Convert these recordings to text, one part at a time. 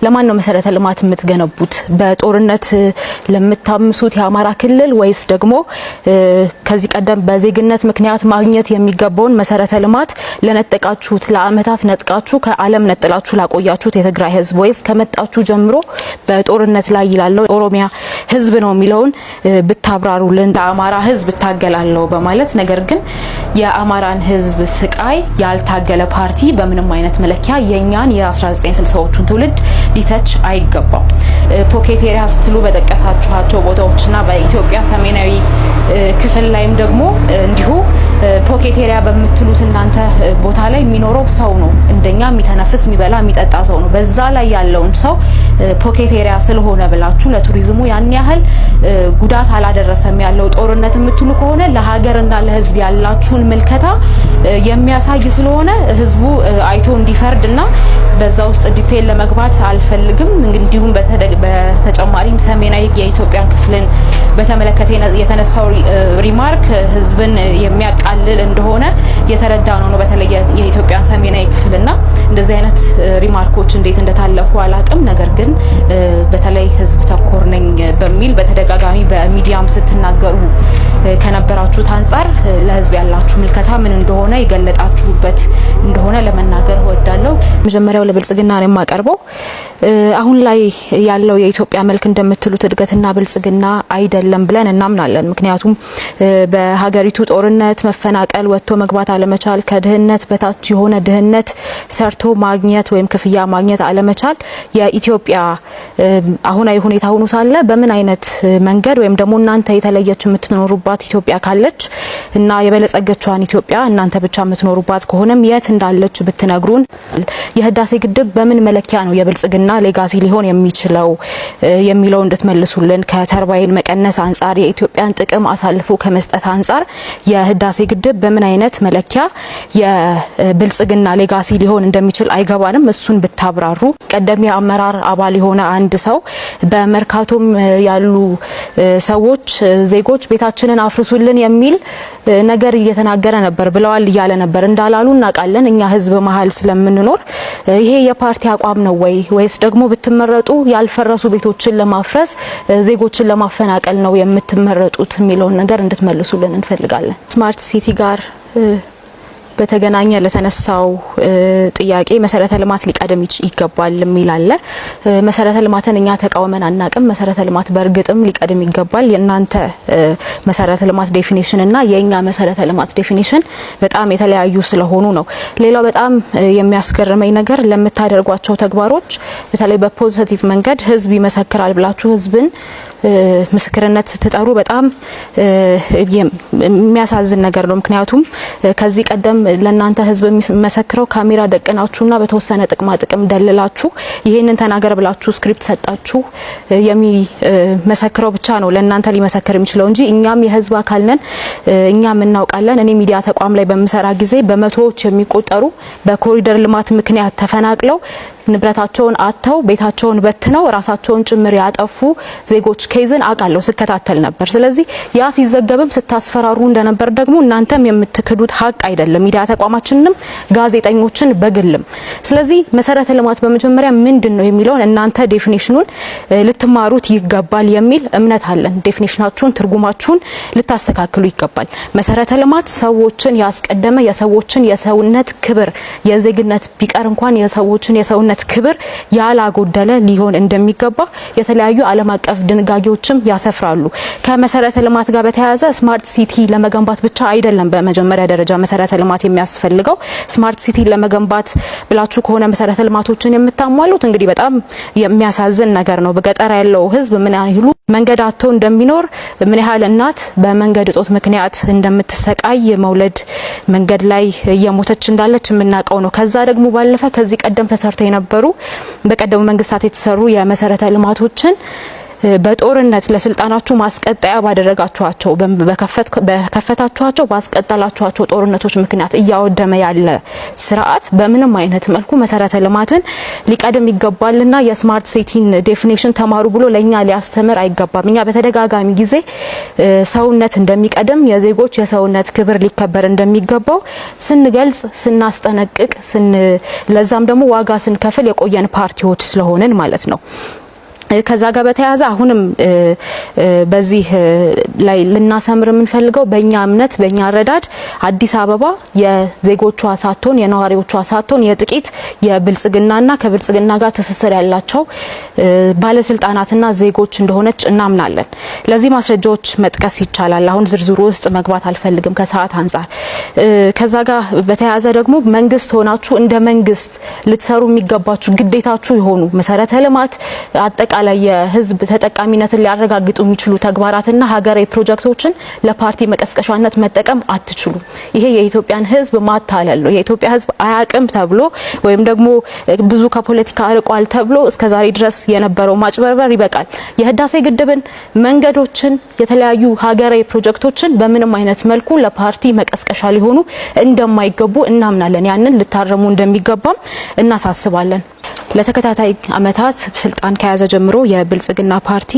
ለማን ነው መሰረተ ልማት የምትገነቡት? በጦርነት ለምታምሱት የአማራ ክልል ወይስ ደግሞ ከዚህ ቀደም በዜግነት ምክንያት ማግኘት የሚገባውን መሰረተ ልማት ለነጠቃችሁት ለአመታት ነጥቃችሁ ከዓለም ነጥላችሁ ላቆያችሁት የትግራይ ህዝብ ወይስ ከመጣችሁ ጀምሮ በጦርነት ላይ ይላለው ኦሮሚያ ህዝብ ነው የሚለውን ብታብራሩልን። ለአማራ ህዝብ ታገላለሁ በማለት ነገር ግን የአማራን ህዝብ ስቃይ ያልታገለ ፓርቲ በምንም አይነት መለኪያ የኛን የ1960ዎቹን ትውልድ ሊተች አይገባም። ፖኬት ኤሪያ ስትሉ በጠቀሳችኋቸው ቦታዎችና በኢትዮጵያ ሰሜናዊ ክፍል ላይም ደግሞ እንዲሁ ፖኬት ኤሪያ በምትሉት እናንተ ቦታ ላይ የሚኖረው ሰው ነው እንደኛ የሚተነፍስ የሚበላ የሚጠጣ ሰው ነው። በዛ ላይ ያለውን ሰው ፖኬት ኤሪያ ስለሆነ ብላችሁ ለቱሪዝሙ ያን ያህል ጉዳት አላደረሰም ያለው ጦርነት የምትሉ ከሆነ ለሀገርና ለህዝብ ያላችሁን ምልከታ የሚያሳይ ስለሆነ ህዝቡ አይቶ እንዲፈርድና በዛ ውስጥ ዲቴል ለመግባት አልፈልግም። እንዲሁም በተጨማሪም ሰሜናዊ የኢትዮጵያን ክፍልን በተመለከተ የተነሳው ሪማርክ ህዝብን የሚያቃልል እንደሆነ የተረዳ ነው። በተለይ የኢትዮጵያ ሰሜናዊ ክፍልና እንደዚህ አይነት ሪማርኮች እንዴት እንደታለፉ አላቅም። ነገር ግን በተለይ ህዝብ ተኮር ነኝ በሚል በተደጋጋሚ በሚዲያም ስትናገሩ ከነበራችሁት አንፃር ለህዝብ ያላችሁ ምልከታ ምን እንደሆነ የገለጣችሁበት እንደሆነ ለመናገር እወዳለሁ። መጀመሪያው ለብልጽግና ነው የማቀርበው። አሁን ላይ ያለው የኢትዮጵያ መልክ እንደምትሉት እድገትና ብልጽግና አይደለም ብለን እናምናለን። ምክንያቱም በሀገሪቱ ጦርነት፣ መፈናቀል፣ ወጥቶ መግባት አለመቻል፣ ከድህነት በታች የሆነ ድህነት ሰርቶ ማግኘት ወይም ክፍያ ማግኘት አለመቻል የኢትዮጵያ አሁናዊ ሁኔታ ሆኖ ሳለ በምን አይነት መንገድ ወይም ደግሞ እናንተ የተለየች የምትኖሩባት ኢትዮጵያ ካለች እና የበለጸገችዋን ኢትዮጵያ እናንተ ብቻ የምትኖሩባት ከሆነም የት እንዳለች ብትነግሩን። የህዳሴ ግድብ በምን መለኪያ ነው የብልጽግና ሌጋሲ ሊሆን የሚችለው የሚለው እንድትመልሱልን። ከተርባይን መቀነስ አንፃር የኢትዮጵያን ጥቅም አሳልፎ ከመስጠት አንፃር የህዳሴ ግድብ በምን አይነት መለኪያ የብልጽግና ሌጋሲ ሊሆን እንደሚችል አይገባንም። እሱን ብታብራሩ። ቀደም የአመራር አባል የሆነ አንድ ሰው በመርካቶም ያሉ ሰዎች ዜጎች ቤታችንን አፍርሱልን የሚል ነገር እየተናገረ ነበር ብለዋል እያለ ነበር። እንዳላሉ እናውቃለን እኛ ህዝብ መሀል ስለምንኖር። ይሄ የፓርቲ አቋም ነው ወይስ ደግሞ ብትመረጡ ያልፈረሱ ቤቶችን ለማፍረስ ዜጎችን ለማፈናቀል ነው የምትመረጡት የሚለውን ነገር እንድትመልሱልን እንፈልጋለን። ስማርት ሲቲ ጋር በተገናኘ ለተነሳው ጥያቄ መሰረተ ልማት ሊቀድም ይገባል የሚል አለ። መሰረተ ልማትን እኛ ተቃውመን አናቅም። መሰረተ ልማት በእርግጥም ሊቀድም ይገባል። የእናንተ መሰረተ ልማት ዴፊኒሽን እና የኛ መሰረተ ልማት ዴፊኒሽን በጣም የተለያዩ ስለሆኑ ነው። ሌላው በጣም የሚያስገርመኝ ነገር ለምታደርጓቸው ተግባሮች በተለይ በፖዚቲቭ መንገድ ህዝብ ይመሰክራል ብላችሁ ህዝብን ምስክርነት ስትጠሩ በጣም የሚያሳዝን ነገር ነው። ምክንያቱም ከዚህ ቀደም ለናንተ ህዝብ የሚመሰክረው ካሜራ ደቀናችሁና በተወሰነ ጥቅም ደልላችሁ ይሄንን ተናገር ብላችሁ ስክሪፕት ሰጣችሁ የሚመሰክረው ብቻ ነው ለናንተ ሊመሰክር የሚችለው እንጂ እኛም የህዝብ አካል ነን። እኛም እናውቃለን። እኔ ሚዲያ ተቋም ላይ በመሰራ ጊዜ በመቶዎች የሚቆጠሩ በኮሪደር ልማት ምክንያት ተፈናቅለው ንብረታቸውን አጥተው ቤታቸውን በትነው ራሳቸውን ጭምር ያጠፉ ዜጎች ኬዝን አቃለው ስከታተል ነበር። ስለዚህ ያ ሲዘገብም ስታስፈራሩ እንደነበር ደግሞ እናንተም የምትክዱት ሀቅ አይደለም፣ ሚዲያ ተቋማችንንም ጋዜጠኞችን በግልም። ስለዚህ መሰረተ ልማት በመጀመሪያ ምንድነው የሚለውን እናንተ ዴፊኒሽኑን ልትማሩት ይገባል የሚል እምነት አለን። ዴፊኒሽናችሁን ትርጉማችሁን ልታስተካክሉ ይገባል። መሰረተ ልማት ሰዎችን ያስቀደመ የሰዎችን የሰውነት ክብር የዜግነት ቢቀር እንኳን የሰዎችን የሰውነት ክብር ያላጎደለ ሊሆን እንደሚገባ የተለያዩ ዓለም አቀፍ ድንጋጌዎችም ያሰፍራሉ። ከመሰረተ ልማት ጋር በተያያዘ ስማርት ሲቲ ለመገንባት ብቻ አይደለም በመጀመሪያ ደረጃ መሰረተ ልማት የሚያስፈልገው። ስማርት ሲቲ ለመገንባት ብላችሁ ከሆነ መሰረተ ልማቶችን የምታሟሉት እንግዲህ በጣም የሚያሳዝን ነገር ነው። በገጠር ያለው ህዝብ ምን ያህሉ መንገድ አጥቶ እንደሚኖር፣ ምን ያህል እናት በመንገድ እጦት ምክንያት እንደምትሰቃይ፣ መውለድ መንገድ ላይ እየሞተች እንዳለች የምናውቀው ነው። ከዛ ደግሞ ባለፈ ከዚህ ቀደም ተሰርተው የነበሩ በቀደሙ መንግስታት የተሰሩ የመሰረተ ልማቶችን በጦርነት ለስልጣናችሁ ማስቀጠያ ባደረጋችኋቸው በከፈታችኋቸው ባስቀጠላችኋቸው ጦርነቶች ምክንያት እያወደመ ያለ ስርዓት በምንም አይነት መልኩ መሰረተ ልማትን ሊቀድም ይገባልና የስማርት ሲቲን ዴፊኒሽን ተማሩ ብሎ ለኛ ሊያስተምር አይገባም። እኛ በተደጋጋሚ ጊዜ ሰውነት እንደሚቀድም የዜጎች የሰውነት ክብር ሊከበር እንደሚገባው ስንገልጽ ስናስጠነቅቅ ለዛም ደግሞ ዋጋ ስንከፍል የቆየን ፓርቲዎች ስለሆነን ማለት ነው። ከዛ ጋር በተያያዘ አሁንም በዚህ ላይ ልናሰምር የምንፈልገው በእኛ እምነት በእኛ ረዳድ አዲስ አበባ የዜጎቿ ሳትሆን የነዋሪዎቿ ሳትሆን የጥቂት የብልጽግናና ከብልጽግና ጋር ትስስር ያላቸው ባለስልጣናትና ዜጎች እንደሆነች እናምናለን። ለዚህ ማስረጃዎች መጥቀስ ይቻላል። አሁን ዝርዝሩ ውስጥ መግባት አልፈልግም ከሰዓት አንፃር። ከዛ ጋር በተያያዘ ደግሞ መንግስት ሆናችሁ እንደ መንግስት ልትሰሩ የሚገባችሁ ግዴታችሁ የሆኑ መሰረተ ልማት አጠቃላይ የህዝብ ተጠቃሚነትን ሊያረጋግጡ የሚችሉ ተግባራትና ሀገራዊ ፕሮጀክቶችን ለፓርቲ መቀስቀሻነት መጠቀም አትችሉ። ይሄ የኢትዮጵያን ህዝብ ማታለል ነው። የኢትዮጵያ ህዝብ አያቅም ተብሎ ወይም ደግሞ ብዙ ከፖለቲካ አርቋል ተብሎ እስከዛሬ ድረስ የነበረው ማጭበርበር ይበቃል። የህዳሴ ግድብን፣ መንገዶችን፣ የተለያዩ ሀገራዊ ፕሮጀክቶችን በምንም አይነት መልኩ ለፓርቲ መቀስቀሻ ሊሆኑ እንደማይገቡ እናምናለን። ያንን ልታረሙ እንደሚገባም እናሳስባለን። ለተከታታይ አመታት ስልጣን ከያዘ ጀምሮ የብልጽግና ፓርቲ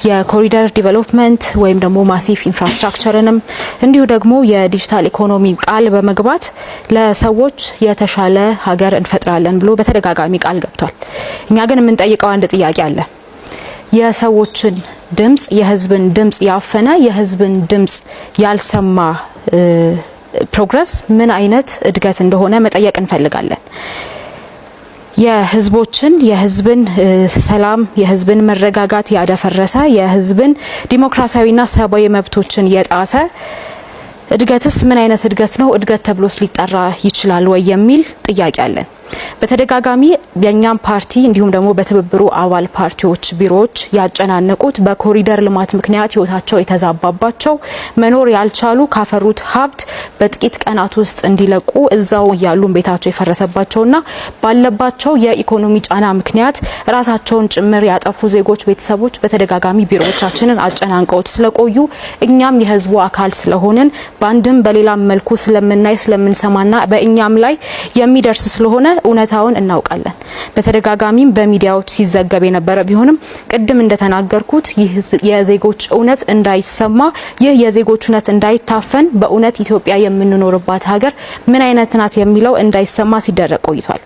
የኮሪደር ዲቨሎፕመንት ወይም ደግሞ ማሲቭ ኢንፍራስትራክቸርንም እንዲሁ ደግሞ የዲጂታል ኢኮኖሚ ቃል በመግባት ለሰዎች የተሻለ ሀገር እንፈጥራለን ብሎ በተደጋጋሚ ቃል ገብቷል። እኛ ግን የምንጠይቀው አንድ ጥያቄ አለ። የሰዎችን ድምጽ የህዝብን ድምጽ ያፈነ የህዝብን ድምጽ ያልሰማ ፕሮግረስ ምን አይነት እድገት እንደሆነ መጠየቅ እንፈልጋለን። የህዝብን ሰላም የህዝብን መረጋጋት ያደፈረሰ የህዝብን ዲሞክራሲያዊና ሰብአዊ መብቶችን የጣሰ እድገትስ ምን አይነት እድገት ነው? እድገት ተብሎስ ሊጠራ ይችላል ወይ የሚል ጥያቄ አለን። በተደጋጋሚ የኛም ፓርቲ እንዲሁም ደግሞ በትብብሩ አባል ፓርቲዎች ቢሮዎች ያጨናነቁት በኮሪደር ልማት ምክንያት ህይወታቸው የተዛባባቸው መኖር ያልቻሉ ካፈሩት ሀብት በጥቂት ቀናት ውስጥ እንዲለቁ እዛው ያሉ ቤታቸው የፈረሰባቸውና ባለባቸው የኢኮኖሚ ጫና ምክንያት ራሳቸውን ጭምር ያጠፉ ዜጎች ቤተሰቦች በተደጋጋሚ ቢሮዎቻችንን አጨናንቀውት ስለቆዩ እኛም የህዝቡ አካል ስለሆነን በአንድም በሌላም መልኩ ስለምናይ ስለምንሰማና በእኛም ላይ የሚደርስ ስለሆነ እውነታውን እናውቃለን። በተደጋጋሚም በሚዲያዎች ሲዘገብ የነበረ ቢሆንም ቅድም እንደተናገርኩት ይህ የዜጎች እውነት እንዳይሰማ ይህ የዜጎች እውነት እንዳይታፈን በእውነት ኢትዮጵያ የምንኖርባት ሀገር ምን አይነት ናት የሚለው እንዳይሰማ ሲደረግ ቆይቷል።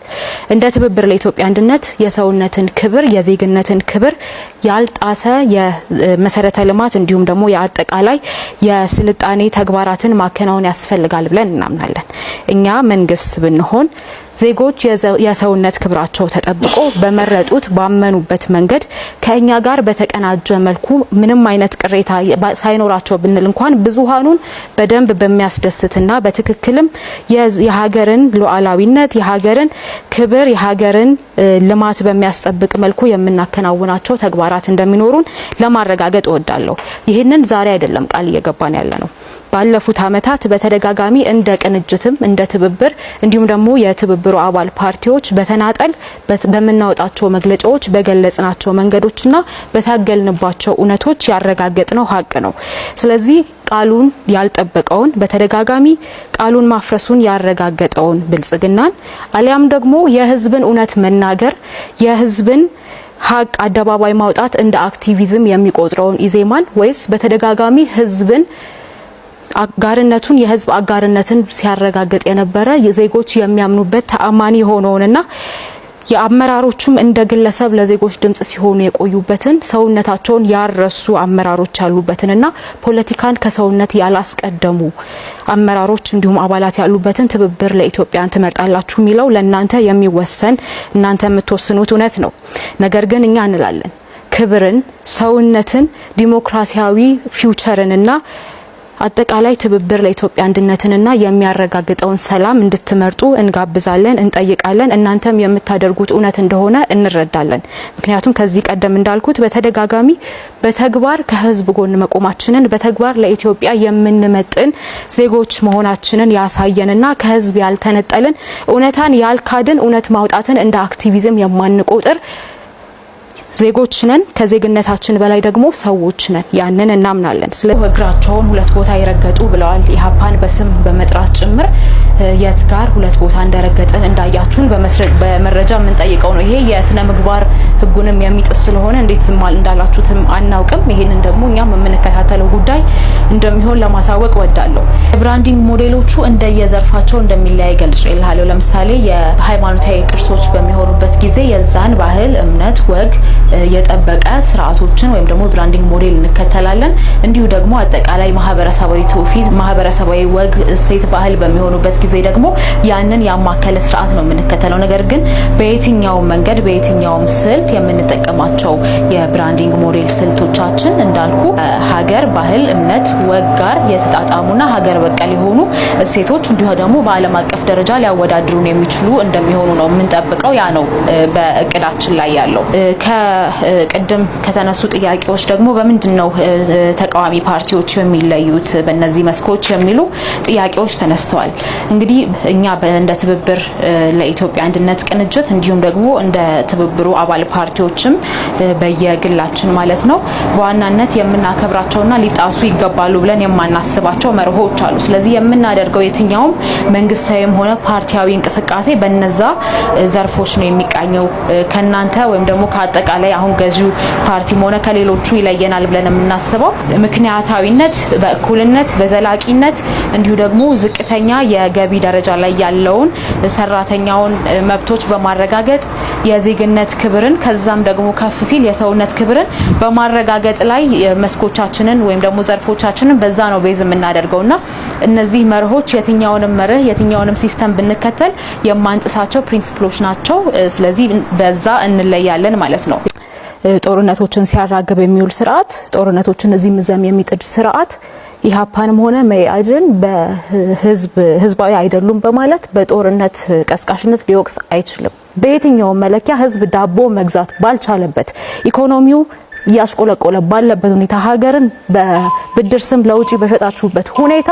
እንደ ትብብር ለኢትዮጵያ አንድነት የሰውነትን ክብር የዜግነትን ክብር ያልጣሰ የመሰረተ ልማት እንዲሁም ደግሞ የአጠቃላይ የስልጣኔ ተግባራትን ማከናወን ያስፈልጋል ብለን እናምናለን። እኛ መንግስት ብንሆን ዜጎች የሰውነት ክብራቸው ተጠብቆ በመረጡት ባመኑበት መንገድ ከኛ ጋር በተቀናጀ መልኩ ምንም አይነት ቅሬታ ሳይኖራቸው ብንል እንኳን ብዙሃኑን በደንብ በሚያስደስትና በትክክልም የሀገርን ሉዓላዊነት የሀገርን ክብር የሀገርን ልማት በሚያስጠብቅ መልኩ የምናከናውናቸው ተግባራት እንደሚኖሩን ለማረጋገጥ እወዳለሁ። ይህንን ዛሬ አይደለም ቃል እየገባን ያለ ነው። ባለፉት አመታት በተደጋጋሚ እንደ ቅንጅትም እንደ ትብብር እንዲሁም ደግሞ የትብብሩ አባል ፓርቲዎች በተናጠል በመናወጣቸው መግለጫዎች በገለጽናቸው መንገዶችና በታገልንባቸው እውነቶች ያረጋገጥነው ሀቅ ነው። ስለዚህ ቃሉን ያልጠበቀውን በተደጋጋሚ ቃሉን ማፍረሱን ያረጋገጠውን ብልጽግናን አሊያም ደግሞ የህዝብን እውነት መናገር የህዝብን ሀቅ አደባባይ ማውጣት እንደ አክቲቪዝም የሚቆጥረውን ኢዜማን ወይስ በተደጋጋሚ ህዝብን አጋርነቱን የህዝብ አጋርነትን ሲያረጋግጥ የነበረ የዜጎች የሚያምኑበት ተአማኒ የሆነውንና የአመራሮቹም እንደ ግለሰብ ለዜጎች ድምጽ ሲሆኑ የቆዩበትን ሰውነታቸውን ያረሱ አመራሮች ያሉበትንና ፖለቲካን ከሰውነት ያላስቀደሙ አመራሮች እንዲሁም አባላት ያሉበትን ትብብር ለኢትዮጵያን ትመርጣላችሁ የሚለው ለእናንተ የሚወሰን እናንተ የምትወስኑት እውነት ነው። ነገር ግን እኛ እንላለን ክብርን፣ ሰውነትን፣ ዲሞክራሲያዊ ፊውቸርንና አጠቃላይ ትብብር ለኢትዮጵያ አንድነትንና የሚያረጋግጠውን ሰላም እንድትመርጡ እንጋብዛለን፣ እንጠይቃለን። እናንተም የምታደርጉት እውነት እንደሆነ እንረዳለን። ምክንያቱም ከዚህ ቀደም እንዳልኩት በተደጋጋሚ በተግባር ከህዝብ ጎን መቆማችንን በተግባር ለኢትዮጵያ የምንመጥን ዜጎች መሆናችንን ያሳየንና ከህዝብ ያልተነጠልን እውነታን ያልካድን እውነት ማውጣትን እንደ አክቲቪዝም የማንቆጥር ዜጎች ነን፣ ከዜግነታችን በላይ ደግሞ ሰዎች ነን። ያንን እናምናለን። ስለ እግራቸውን ሁለት ቦታ ይረገጡ ብለዋል። ኢህአፓን በስም በመጥራት ጭምር የት ጋር ሁለት ቦታ እንደረገጥን እንዳያችሁን በመረጃ የምንጠይቀው ነው። ይሄ የስነ ምግባር ህጉንም የሚጥስ ስለሆነ እንዴት ዝም እንዳላችሁትም አናውቅም። ይሄንን ደግሞ እኛም የምንከታተለው ጉዳይ እንደሚሆን ለማሳወቅ ወዳለሁ። ብራንዲንግ ሞዴሎቹ እንደየዘርፋቸው እንደሚለያይ ገልጬልሃለሁ። ለምሳሌ የሃይማኖታዊ ቅርሶች በሚሆኑበት ጊዜ የዛን ባህል፣ እምነት፣ ወግ የጠበቀ ስርዓቶችን ወይም ደግሞ ብራንዲንግ ሞዴል እንከተላለን። እንዲሁ ደግሞ አጠቃላይ ማህበረሰባዊ ትውፊት፣ ማህበረሰባዊ ወግ፣ እሴት፣ ባህል በሚሆኑበት ጊዜ ደግሞ ያንን ያማከለ ስርዓት ነው የምንከተለው። ነገር ግን በየትኛው መንገድ በየትኛውም ስልት የምንጠቀማቸው የብራንዲንግ ሞዴል ስልቶቻችን እንዳልኩ ሀገር፣ ባህል፣ እምነት፣ ወግ ጋር የተጣጣሙና ሀገር በቀል የሆኑ እሴቶች እንዲሁ ደግሞ በዓለም አቀፍ ደረጃ ሊያወዳድሩን የሚችሉ እንደሚሆኑ ነው የምንጠብቀው። ያ ነው በእቅዳችን ላይ ያለው። ከቅድም ከተነሱ ጥያቄዎች ደግሞ በምንድነው ተቃዋሚ ፓርቲዎች የሚለዩት በእነዚህ መስኮች የሚሉ ጥያቄዎች ተነስተዋል። እንግዲህ እኛ እንደ ትብብር ለኢትዮጵያ አንድነት ቅንጅት እንዲሁም ደግሞ እንደ ትብብሩ አባል ፓርቲዎችም በየግላችን ማለት ነው በዋናነት የምናከብራቸውና ሊጣሱ ይገባሉ ብለን የማናስባቸው መርሆች አሉ። ስለዚህ የምናደርገው የትኛውም መንግስታዊም ሆነ ፓርቲያዊ እንቅስቃሴ በነዛ ዘርፎች ነው የሚቃኘው። ከናንተ ወይም ደግሞ ከአጠቃላይ አሁን ገዢው ፓርቲም ሆነ ከሌሎቹ ይለየናል ብለን የምናስበው ምክንያታዊነት፣ በእኩልነት፣ በዘላቂነት እንዲሁ ደግሞ ዝቅተኛ የገቢ ደረጃ ላይ ያለውን ሰራተኛውን መብቶች በማረጋገጥ የዜግነት ክብርን ከዛም ደግሞ ከፍ ሲል የሰውነት ክብርን በማረጋገጥ ላይ መስኮቻችንን ወይም ደግሞ ዘርፎቻችንን በዛ ነው ቤዝ የምናደርገውና እነዚህ መርሆች የትኛውንም መርህ የትኛውንም ሲስተም ብንከተል የማንጥሳቸው ፕሪንሲፕሎች ናቸው። ስለዚህ በዛ እንለያለን ማለት ነው። ጦርነቶችን ሲያራግብ የሚውል ስርዓት፣ ጦርነቶችን እዚህም እዛም የሚጥድ ስርዓት ኢህአፓንም ሆነ መኢአድን ህዝባዊ አይደሉም በማለት በጦርነት ቀስቃሽነት ሊወቅስ አይችልም። በየትኛውም መለኪያ ህዝብ ዳቦ መግዛት ባልቻለበት፣ ኢኮኖሚው እያሽቆለቆለ ባለበት ሁኔታ፣ ሀገርን በብድር ስም ለውጪ በሸጣችሁበት ሁኔታ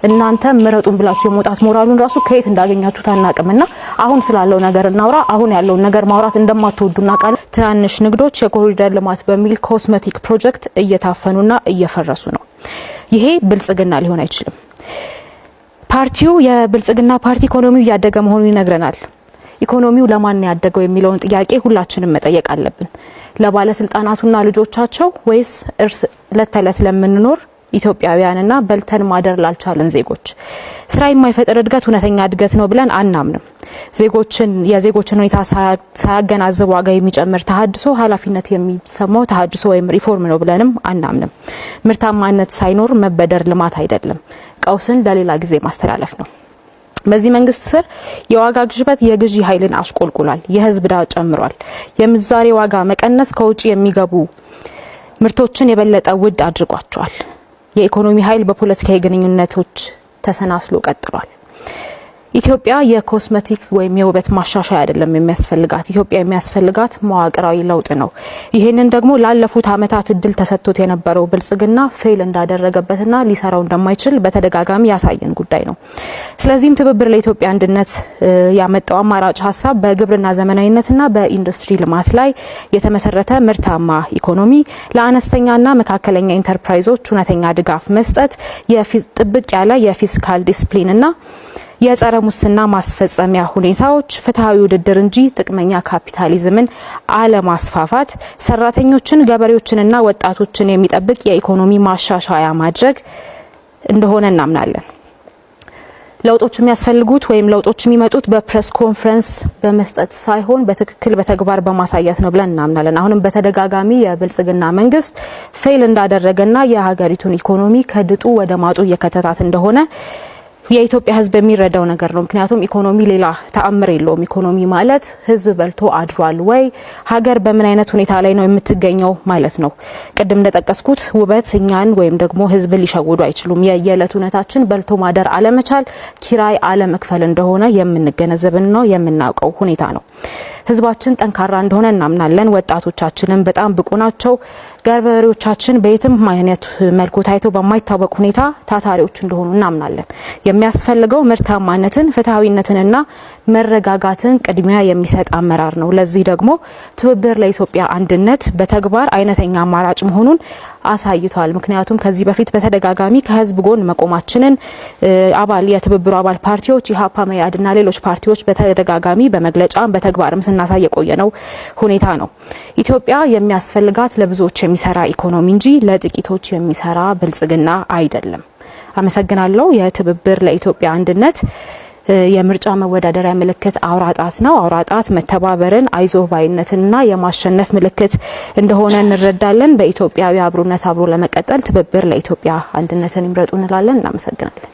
እናንተ ምረጡን ብላችሁ የመውጣት ሞራሉን ራሱ ከየት እንዳገኛችሁት አናቅምና አሁን ስላለው ነገር እናውራ። አሁን ያለውን ነገር ማውራት እንደማትወዱና ቃል ትናንሽ ንግዶች የኮሪደር ልማት በሚል ኮስሜቲክ ፕሮጀክት እየታፈኑና እየፈረሱ ነው። ይሄ ብልጽግና ሊሆን አይችልም። ፓርቲው የብልጽግና ፓርቲ ኢኮኖሚው እያደገ መሆኑን ይነግረናል። ኢኮኖሚው ለማን ያደገው የሚለውን ጥያቄ ሁላችንም መጠየቅ አለብን። ለባለስልጣናቱና ልጆቻቸው ወይስ ዕለት ተዕለት ለምንኖር ኢትዮጵያውያንና በልተን ማደር ላልቻለን ዜጎች? ስራ የማይፈጥር እድገት እውነተኛ እድገት ነው ብለን አናምንም። የዜጎችን ሁኔታ ሳያገናዝብ ዋጋ የሚጨምር ተሃድሶ ኃላፊነት የሚሰማው ተሃድሶ ወይም ሪፎርም ነው ብለንም አናምንም። ምርታማነት ሳይኖር መበደር ልማት አይደለም፣ ቀውስን ለሌላ ጊዜ ማስተላለፍ ነው። በዚህ መንግስት ስር የዋጋ ግሽበት የግዢ ኃይልን አሽቆልቁሏል። የህዝብ ዕዳ ጨምሯል። የምንዛሬ ዋጋ መቀነስ ከውጪ የሚገቡ ምርቶችን የበለጠ ውድ አድርጓቸዋል። የኢኮኖሚ ኃይል በፖለቲካዊ ግንኙነቶች ተሰናስሎ ቀጥሏል። ኢትዮጵያ የኮስሜቲክ ወይም የውበት ማሻሻያ አይደለም የሚያስፈልጋት። ኢትዮጵያ የሚያስፈልጋት መዋቅራዊ ለውጥ ነው። ይህንን ደግሞ ላለፉት አመታት እድል ተሰጥቶት የነበረው ብልጽግና ፌል እንዳደረገበትና ሊሰራው እንደማይችል በተደጋጋሚ ያሳየን ጉዳይ ነው። ስለዚህም ትብብር ለኢትዮጵያ አንድነት ያመጣው አማራጭ ሀሳብ በግብርና ዘመናዊነትና በኢንዱስትሪ ልማት ላይ የተመሰረተ ምርታማ ኢኮኖሚ፣ ለአነስተኛና መካከለኛ ኢንተርፕራይዞች እውነተኛ ድጋፍ መስጠት፣ ጥብቅ ያለ የፊስካል ዲስፕሊንና የጸረ ሙስና ማስፈጸሚያ ሁኔታዎች፣ ፍትሃዊ ውድድር እንጂ ጥቅመኛ ካፒታሊዝምን አለማስፋፋት፣ ሰራተኞችን፣ ገበሬዎችንና ወጣቶችን የሚጠብቅ የኢኮኖሚ ማሻሻያ ማድረግ እንደሆነ እናምናለን። ለውጦች የሚያስፈልጉት ወይም ለውጦች የሚመጡት በፕሬስ ኮንፈረንስ በመስጠት ሳይሆን በትክክል በተግባር በማሳየት ነው ብለን እናምናለን። አሁንም በተደጋጋሚ የብልጽግና መንግስት ፌል እንዳደረገና የሀገሪቱን ኢኮኖሚ ከድጡ ወደ ማጡ እየከተታት እንደሆነ የኢትዮጵያ ሕዝብ የሚረዳው ነገር ነው። ምክንያቱም ኢኮኖሚ ሌላ ተአምር የለውም። ኢኮኖሚ ማለት ሕዝብ በልቶ አድሯል ወይ፣ ሀገር በምን አይነት ሁኔታ ላይ ነው የምትገኘው ማለት ነው። ቅድም እንደጠቀስኩት ውበት እኛን ወይም ደግሞ ሕዝብ ሊሸውዱ አይችሉም። የየዕለት እውነታችን በልቶ ማደር አለመቻል፣ ኪራይ አለመክፈል እንደሆነ የምንገነዘብን ነው የምናውቀው ሁኔታ ነው። ሕዝባችን ጠንካራ እንደሆነ እናምናለን። ወጣቶቻችንም በጣም ብቁ ናቸው። ገበሬዎቻችን በየትም አይነት መልኩ ታይቶ በማይታወቅ ሁኔታ ታታሪዎች እንደሆኑ እናምናለን። የሚያስፈልገው ምርታማነትን፣ ፍትሃዊነትንና መረጋጋትን ቅድሚያ የሚሰጥ አመራር ነው። ለዚህ ደግሞ ትብብር ለኢትዮጵያ አንድነት በተግባር አይነተኛ አማራጭ መሆኑን አሳይቷል። ምክንያቱም ከዚህ በፊት በተደጋጋሚ ከህዝብ ጎን መቆማችንን የትብብሩ አባል ፓርቲዎች ኢህአፓ፣ መኢአድና ሌሎች ፓርቲዎች በተደጋጋሚ በመግለጫ በተግባርም ስናሳይ የቆየነው ሁኔታ ነው። ኢትዮጵያ የሚያስፈልጋት ለብዙዎች የሚሰራ ኢኮኖሚ እንጂ ለጥቂቶች የሚሰራ ብልጽግና አይደለም። አመሰግናለሁ። የትብብር ለኢትዮጵያ አንድነት የምርጫ መወዳደሪያ ምልክት አውራጣት ነው። አውራጣት መተባበርን፣ አይዞህ ባይነትንና የማሸነፍ ምልክት እንደሆነ እንረዳለን። በኢትዮጵያዊ አብሮነት አብሮ ለመቀጠል ትብብር ለኢትዮጵያ አንድነትን ይምረጡ እንላለን። እናመሰግናለን።